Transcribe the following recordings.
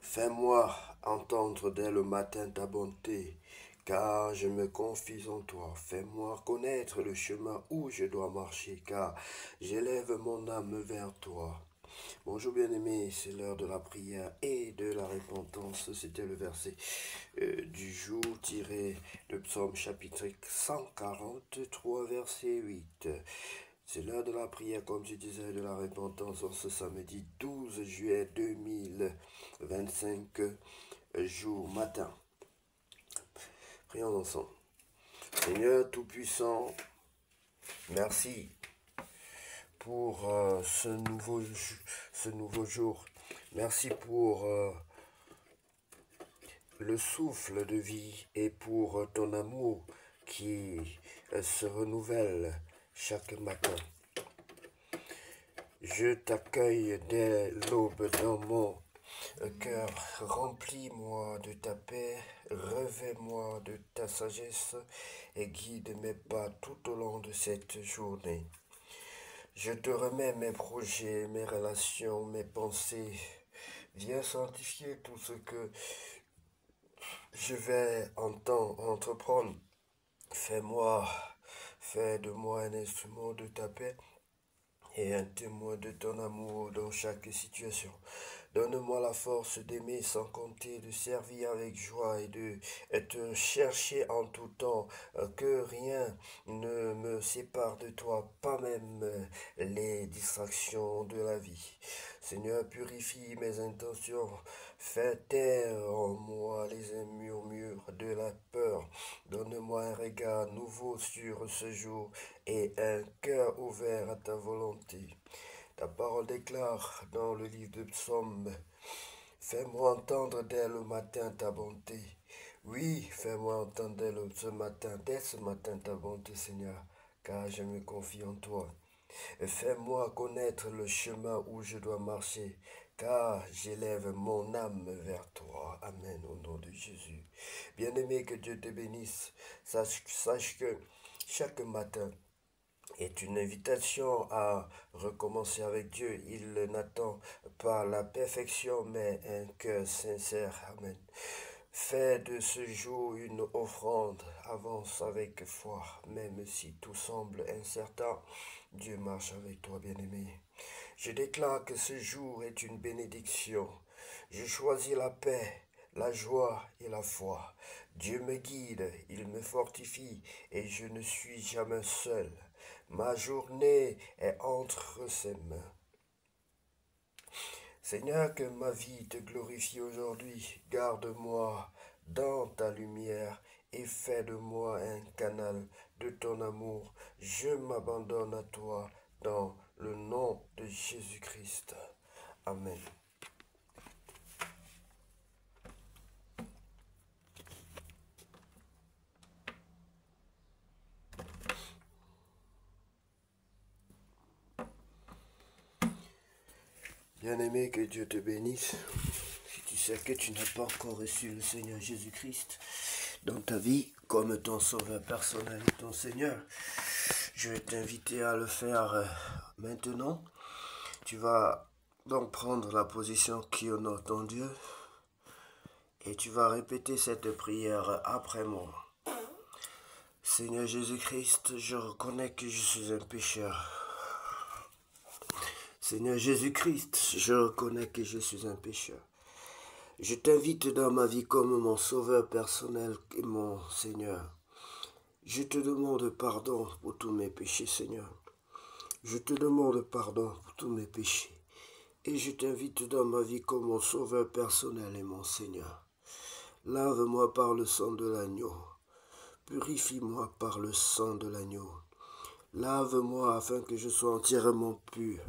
Fais-moi entendre dès le matin ta bonté, car je me confie en toi. Fais-moi connaître le chemin où je dois marcher, car j'élève mon âme vers toi. Bonjour bien-aimés, c'est l'heure de la prière et de la repentance. C'était le verset du jour tiré de Psaume chapitre 143, verset 8. C'est l'heure de la prière, comme je disais, de la repentance en ce samedi 12 juillet 2025, jour matin. Prions ensemble. Seigneur Tout-Puissant, merci pour ce nouveau jour. Merci pour le souffle de vie et pour ton amour qui se renouvelle chaque matin. Je t'accueille dès l'aube dans mon cœur. Remplis-moi de ta paix, revêt-moi de ta sagesse et guide mes pas tout au long de cette journée. Je te remets mes projets, mes relations, mes pensées. Viens sanctifier tout ce que je vais entreprendre. Fais de moi un instrument de ta paix et un témoin de ton amour dans chaque situation. Donne-moi la force d'aimer sans compter, de servir avec joie et de te chercher en tout temps, que rien ne me sépare de toi, pas même les distractions de la vie. Seigneur, purifie mes intentions, fais taire en moi les murmures de la peur. Donne-moi un regard nouveau sur ce jour et un cœur ouvert à ta volonté. Ta parole déclare dans le livre de Psaume, fais-moi entendre dès le matin ta bonté. Oui, fais-moi entendre dès ce matin ta bonté, Seigneur, car je me confie en toi. Fais-moi connaître le chemin où je dois marcher, car j'élève mon âme vers toi. Amen, au nom de Jésus. Bien-aimé, que Dieu te bénisse. Sache que chaque matin est une invitation à recommencer avec Dieu. Il n'attend pas la perfection, mais un cœur sincère. Amen. Fais de ce jour une offrande, avance avec foi, même si tout semble incertain. Dieu marche avec toi, bien-aimé. Je déclare que ce jour est une bénédiction. Je choisis la paix, la joie et la foi. Dieu me guide, il me fortifie et je ne suis jamais seul. Ma journée est entre ses mains. Seigneur, que ma vie te glorifie aujourd'hui. Garde-moi dans ta lumière et fais de moi un canal de ton amour. Je m'abandonne à toi dans le nom de Jésus-Christ. Amen. Bien-aimé, que Dieu te bénisse. Si tu sais que tu n'as pas encore reçu le Seigneur Jésus-Christ dans ta vie comme ton sauveur personnel et ton Seigneur, je vais t'inviter à le faire maintenant. Tu vas donc prendre la position qui honore ton Dieu et tu vas répéter cette prière après moi. Seigneur Jésus-Christ, je reconnais que je suis un pécheur. Seigneur Jésus-Christ, je reconnais que je suis un pécheur. Je t'invite dans ma vie comme mon sauveur personnel et mon Seigneur. Je te demande pardon pour tous mes péchés, Seigneur. Je te demande pardon pour tous mes péchés. Et je t'invite dans ma vie comme mon sauveur personnel et mon Seigneur. Lave-moi par le sang de l'agneau. Purifie-moi par le sang de l'agneau. Lave-moi afin que je sois entièrement pur.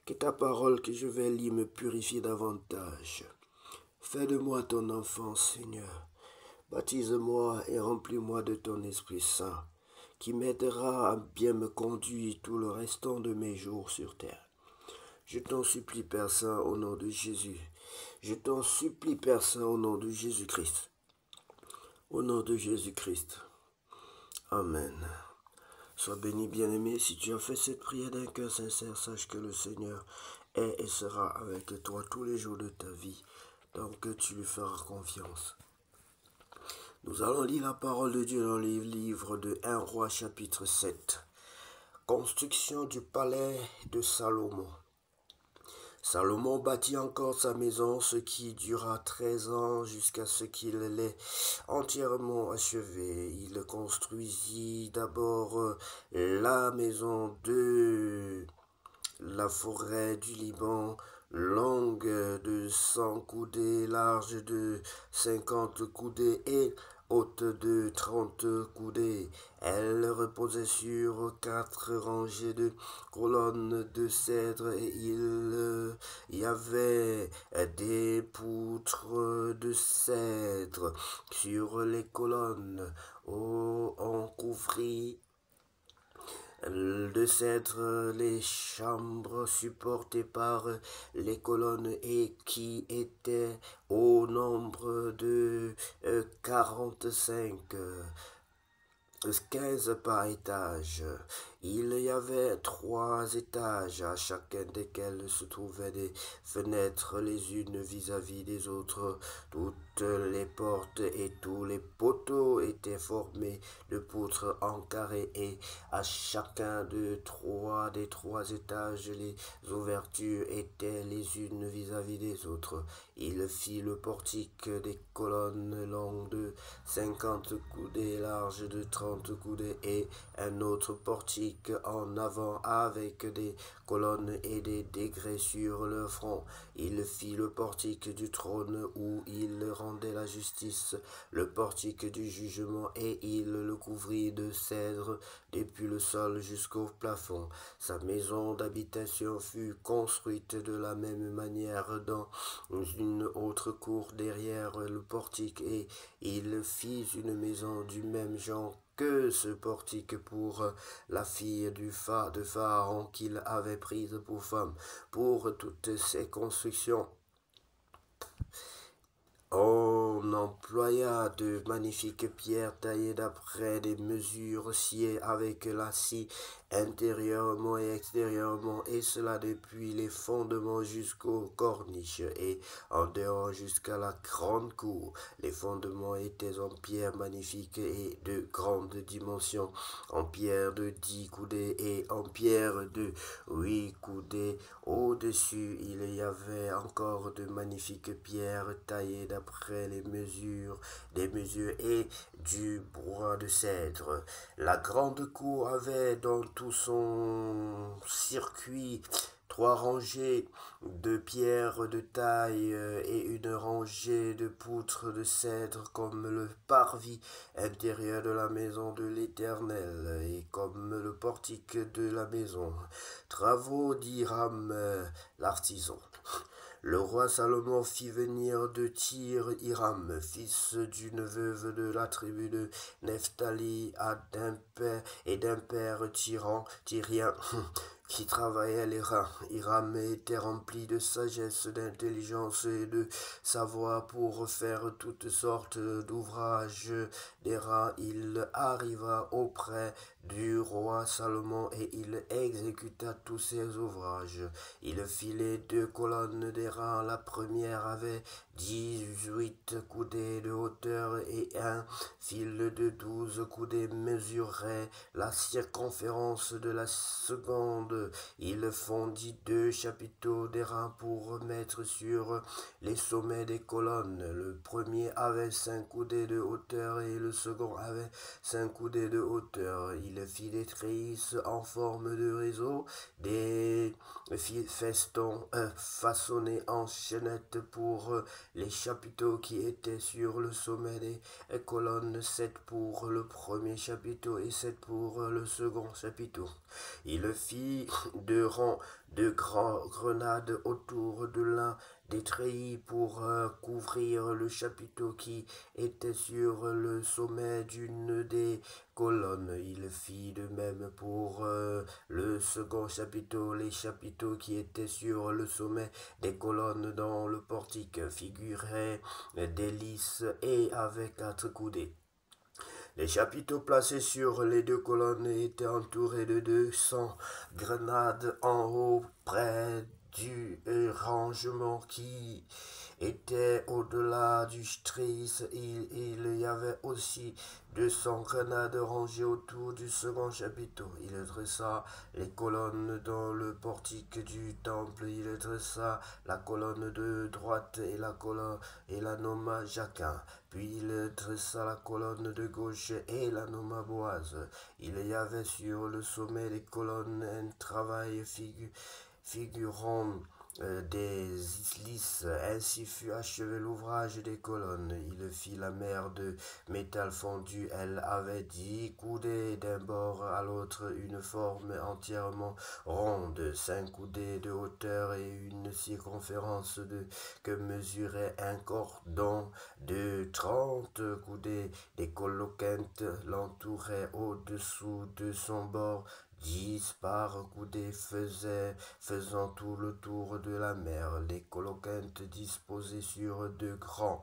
Que ta parole que je vais lire me purifie davantage. Fais de moi ton enfant, Seigneur. Baptise-moi et remplis-moi de ton Esprit Saint, qui m'aidera à bien me conduire tout le restant de mes jours sur terre. Je t'en supplie, Père Saint, au nom de Jésus. Je t'en supplie, Père Saint, au nom de Jésus-Christ. Au nom de Jésus-Christ. Amen. Sois béni, bien-aimé. Si tu as fait cette prière d'un cœur sincère, sache que le Seigneur est et sera avec toi tous les jours de ta vie, donc tu lui feras confiance. Nous allons lire la parole de Dieu dans le livre de 1 Roi chapitre 7. Construction du palais de Salomon. Salomon bâtit encore sa maison, ce qui dura 13 ans jusqu'à ce qu'il l'ait entièrement achevé. Il construisit d'abord la maison de la forêt du Liban, longue de 100 coudées, large de 50 coudées et haute de 30 coudées. Elle reposait sur 4 rangées de colonnes de cèdre et il y avait des poutres de cèdre sur les colonnes. On couvrit de cèdre les chambres supportées par les colonnes et qui étaient au nombre de 45, 15 par étage. Il y avait 3 étages, à chacun desquels se trouvaient des fenêtres les unes vis-à-vis des autres. Toutes les portes et tous les poteaux étaient formés de poutres en carré et à chacun des 3 étages, les ouvertures étaient les unes vis-à-vis des autres. Il fit le portique des colonnes longues de 50 coudées, larges de 30 coudées et un autre portique en avant avec des colonnes et des degrés sur le front. Il fit le portique du trône où il rendait la justice, le portique du jugement, et il le couvrit de cèdre depuis le sol jusqu'au plafond. Sa maison d'habitation fut construite de la même manière dans une autre cour derrière le portique, et il fit une maison du même genre que ce portique pour la fille de Pharaon qu'il avait prise pour femme. Pour toutes ces constructions, on employa de magnifiques pierres taillées d'après des mesures sciées avec la scie intérieurement et extérieurement, et cela depuis les fondements jusqu'aux corniches et en dehors jusqu'à la grande cour. Les fondements étaient en pierre magnifique et de grande dimension, en pierre de 10 coudées et en pierre de 8 coudées. Au-dessus, il y avait encore de magnifiques pierres taillées d'après les mesures, des mesures et du bois de cèdre. La grande cour avait dans tout son circuit 3 rangées de pierres de taille et une rangée de poutres de cèdre comme le parvis intérieur de la maison de l'Éternel et comme le portique de la maison. Travaux d'Hiram l'artisan. Le roi Salomon fit venir de Tyr Hiram, fils d'une veuve de la tribu de Nephtali, et d'un père tyrien, qui travaillait les reins. Hiram était rempli de sagesse, d'intelligence et de savoir pour faire toutes sortes d'ouvrages des reins. Il arriva auprès du roi Salomon et il exécuta tous ses ouvrages. Il fit les 2 colonnes des reins. La première avait 18 coudées de hauteur et un fil de 12 coudées mesurait la circonférence de la seconde. Il fondit 2 chapiteaux d'airain pour mettre sur les sommets des colonnes. Le premier avait 5 coudées de hauteur et le second avait 5 coudées de hauteur. Il fit des treillis en forme de réseau, des festons façonnés en chaînettes pour les chapiteaux qui étaient sur le sommet des colonnes, 7 pour le premier chapiteau et 7 pour le second chapiteau. Il fit 2 rangs de grenades autour de l'un des treillis pour couvrir le chapiteau qui était sur le sommet d'une des colonnes. Il fit de même pour le second chapiteau. Les chapiteaux qui étaient sur le sommet des colonnes dans le portique figuraient des lys et avaient 4 coudées. Les chapiteaux placés sur les 2 colonnes étaient entourés de 200 grenades en haut près du rangement qui était au-delà du trisse. Il y avait aussi 200 grenades rangées autour du second chapiteau. Il dressa les colonnes dans le portique du temple. Il dressa la colonne de droite et la nomma Jacquin. Puis il dressa la colonne de gauche et la nomma Boaz. Il y avait sur le sommet des colonnes un travail figurant des lys. Ainsi fut achevé l'ouvrage des colonnes. Il fit la mer de métal fondu. Elle avait 10 coudées d'un bord à l'autre, une forme entièrement ronde, 5 coudées de hauteur et une circonférence que mesurait un cordon de 30 coudées. Des coloquintes l'entouraient au-dessous de son bord. 10 par coudée faisant tout le tour de la mer. Les coloquintes disposées sur 2 grands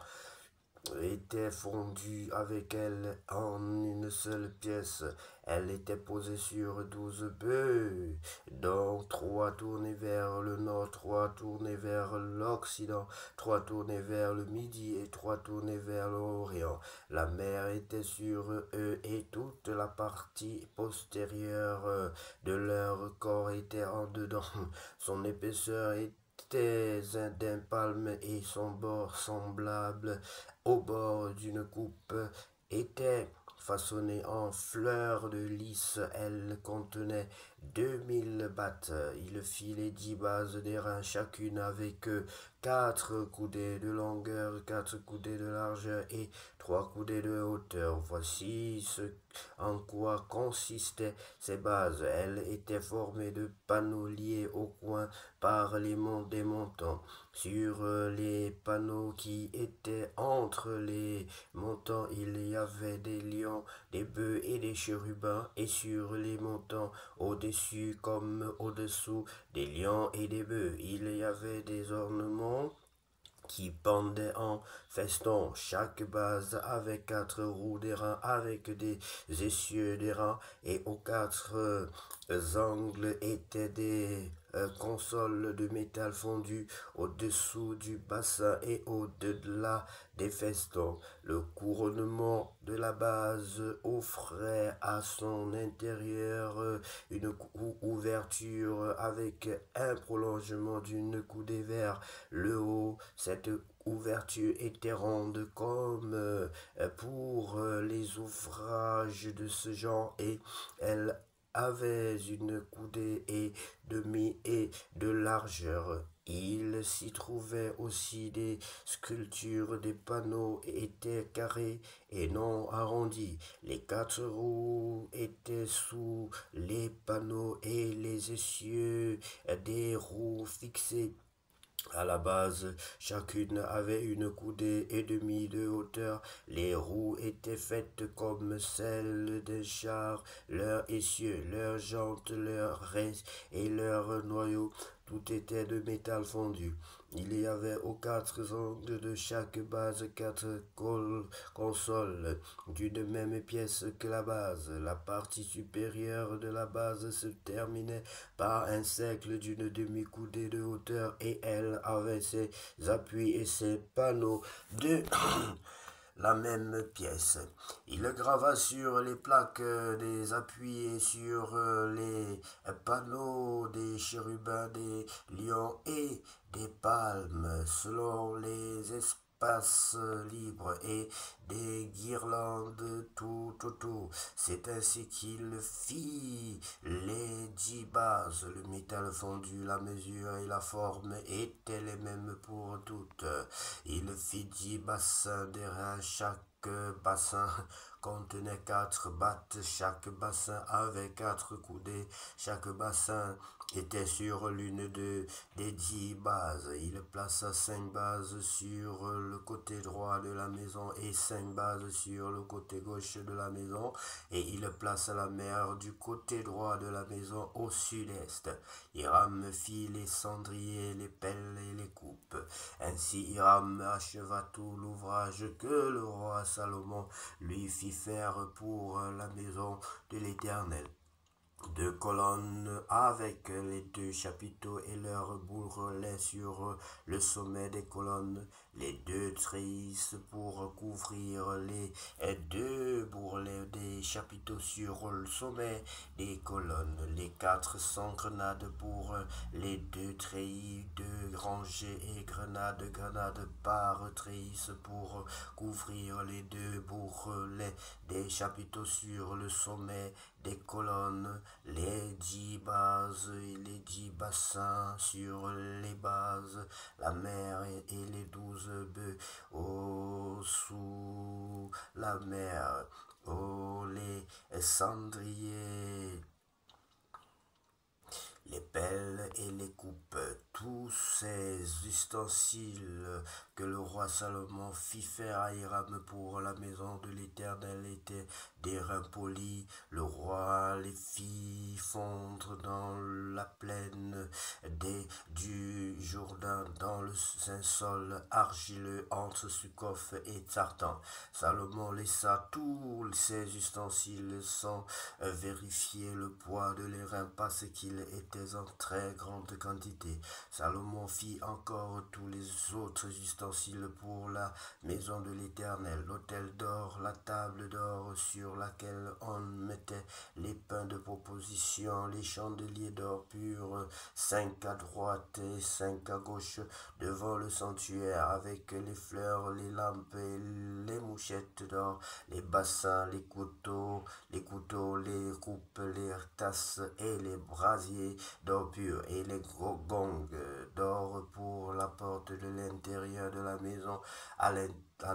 était fondue avec elle en une seule pièce. Elle était posée sur 12 bœufs, dont 3 tournés vers le nord, 3 tournés vers l'occident, 3 tournés vers le midi et 3 tournés vers l'orient. La mer était sur eux et toute la partie postérieure de leur corps était en dedans. Son épaisseur était d'un palme et son bord semblable au bord d'une coupe était façonnée en fleurs de lys. Elle contenait 2000 battes. Il fit les 10 bases d'airain, chacune avec 4 coudées de longueur, 4 coudées de largeur et 3 coudées de hauteur. Voici ce en quoi consistaient ces bases. Elles étaient formées de panneaux liés au coin par des montants. Sur les panneaux qui étaient entre les montants, il y avait des lions, des bœufs et des chérubins, et sur les montants au-dessus comme au-dessous des lions et des bœufs, il y avait des ornements qui pendaient en feston. Chaque base avait 4 roues d'airain avec des essieux d'airain et aux 4 angles étaient des consoles de métal fondu au-dessous du bassin et au-delà des festons. Le couronnement de la base offrait à son intérieur une ouverture avec un prolongement d'une coudée vers le haut. Cette ouverture était ronde comme pour les ouvrages de ce genre et elle avait une coudée et demie et de largeur. Il s'y trouvait aussi des sculptures, des panneaux étaient carrés et non arrondis. Les 4 roues étaient sous les panneaux et les essieux des roues fixés à la base. Chacune avait une coudée et demie de hauteur. Les roues étaient faites comme celles d'un char. Leurs essieux, leurs jantes, leurs res et leurs noyaux, tout était de métal fondu. Il y avait aux 4 angles de chaque base 4 consoles d'une même pièce que la base. La partie supérieure de la base se terminait par un cercle d'une demi-coudée de hauteur et elle avait ses appuis et ses panneaux de la même pièce. Il grava sur les plaques des appuis et sur les panneaux des chérubins, des lions et des palmes, selon les espaces libres et des guirlandes tout autour. C'est ainsi qu'il fit les 10 bases. Le métal fondu, la mesure et la forme étaient les mêmes pour toutes. Il fit 10 bassins d'airain. Chaque bassin contenait 4 battes. Chaque bassin avait 4 coudées. Chaque bassin était sur l'une des 10 bases. Il plaça 5 bases sur le côté droit de la maison et 5 bases sur le côté gauche de la maison, et il plaça la mer du côté droit de la maison au sud-est. Hiram fit les cendriers, les pelles et les coupes. Ainsi Hiram acheva tout l'ouvrage que le roi Salomon lui fit faire pour la maison de l'Éternel. deux colonnes avec les deux chapiteaux et leurs bourrelets sur le sommet des colonnes, les deux treillis pour couvrir les deux bourrelets des chapiteaux sur le sommet des colonnes, les 400 grenades pour les deux treillis de rangées et grenades par treillis pour couvrir les deux bourrelets des chapiteaux sur le sommet des colonnes, les 10 bases et les 10 bassins sur les bases, la mer et les 12 bœufs sous la mer, les cendriers, les pelles et les coupes, tous ces ustensiles que le roi Salomon fit faire à Hiram pour la maison de l'Éternel étaient des reins polis. Le roi les fit fondre dans la plaine du Jourdain, dans le sol argileux entre Succoth et Tsartan. Salomon laissa tous ces ustensiles sans vérifier le poids de les reins parce qu'il était en très grande quantité. Salomon fit encore tous les autres ustensiles pour la maison de l'Éternel, l'autel d'or, la table d'or sur laquelle on mettait les pains de proposition, les chandeliers d'or pur, 5 à droite et 5 à gauche, devant le sanctuaire, avec les fleurs, les lampes et les mouchettes d'or, les bassins, les couteaux, les coupes, les tasses et les brasiers d'or pur, et les gongs d'or pour la porte de l'intérieur de la maison à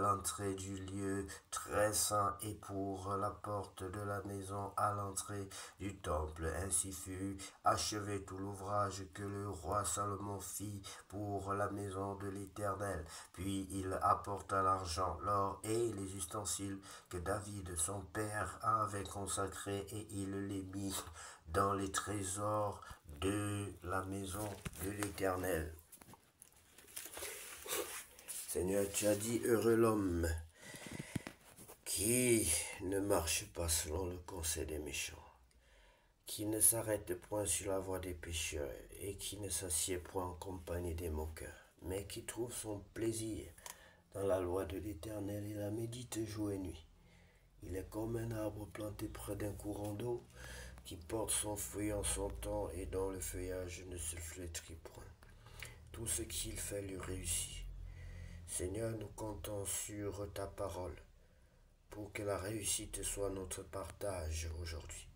l'entrée du lieu très saint et pour la porte de la maison à l'entrée du temple. Ainsi fut achevé tout l'ouvrage que le roi Salomon fit pour la maison de l'Éternel. Puis il apporta l'argent, l'or et les ustensiles que David son père avait consacrés et il les mit dans les trésors de la maison de l'Éternel. Seigneur, tu as dit, heureux l'homme qui ne marche pas selon le conseil des méchants, qui ne s'arrête point sur la voie des pécheurs et qui ne s'assied point en compagnie des moqueurs, mais qui trouve son plaisir dans la loi de l'Éternel et la médite jour et nuit. Il est comme un arbre planté près d'un courant d'eau qui porte son fruit en son temps et dont le feuillage ne se flétrit point. Tout ce qu'il fait lui réussit. Seigneur, nous comptons sur ta parole pour que la réussite soit notre partage aujourd'hui.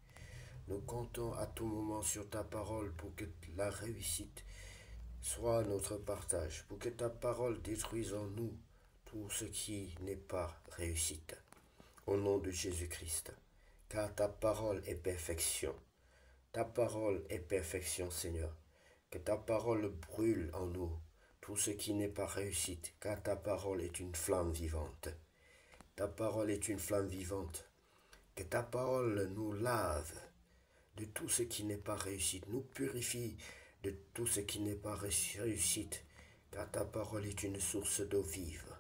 Nous comptons à tout moment sur ta parole pour que la réussite soit notre partage, pour que ta parole détruise en nous tout ce qui n'est pas réussite. Au nom de Jésus-Christ, car ta parole est perfection. Ta parole est perfection, Seigneur. Que ta parole brûle en nous tout ce qui n'est pas réussite, car ta parole est une flamme vivante. Ta parole est une flamme vivante. Que ta parole nous lave de tout ce qui n'est pas réussite, nous purifie de tout ce qui n'est pas réussite, car ta parole est une source d'eau vive.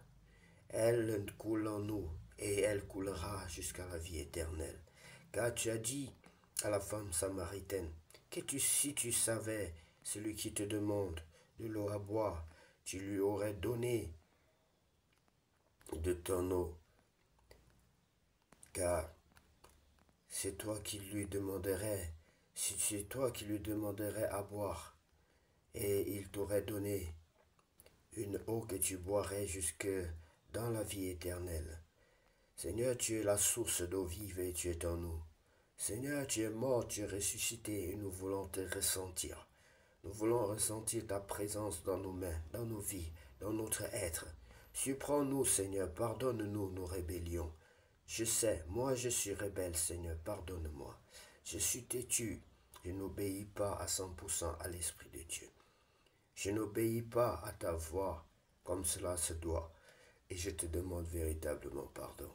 Elle coule en nous et elle coulera jusqu'à la vie éternelle. Car tu as dit à la femme samaritaine que si tu savais celui qui te demande de l'eau à boire, tu lui aurais donné de ton eau, car c'est toi qui lui demanderais, c'est toi qui lui demanderais à boire, et il t'aurait donné une eau que tu boirais jusque dans la vie éternelle. Seigneur, tu es la source d'eau vive et tu es en nous. Seigneur, tu es mort, tu es ressuscité et nous voulons te ressentir. Nous voulons ressentir ta présence dans nos mains, dans nos vies, dans notre être. Surprends-nous, Seigneur, pardonne-nous nos rébellions. Je sais, moi je suis rebelle, Seigneur, pardonne-moi. Je suis têtu, je n'obéis pas à 100% à l'Esprit de Dieu. Je n'obéis pas à ta voix comme cela se doit, et je te demande véritablement pardon.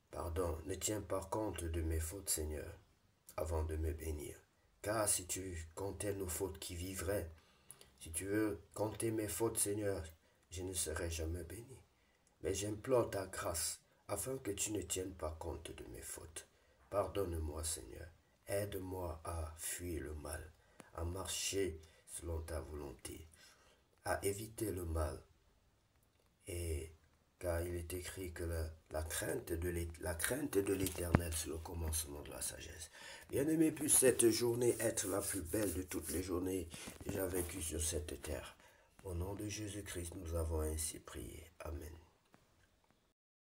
Pardon, ne tiens pas compte de mes fautes, Seigneur, avant de me bénir. Car si tu comptais nos fautes qui vivraient, si tu veux compter mes fautes, Seigneur, je ne serai jamais béni. Mais j'implore ta grâce, afin que tu ne tiennes pas compte de mes fautes. Pardonne-moi, Seigneur, Aide-moi à fuir le mal, à marcher selon ta volonté, à éviter le mal. Et car il est écrit que la crainte de l'Éternel, c'est le commencement de la sagesse. Bien-aimé, puisse cette journée être la plus belle de toutes les journées déjà vécues sur cette terre. Au nom de Jésus-Christ, nous avons ainsi prié. Amen.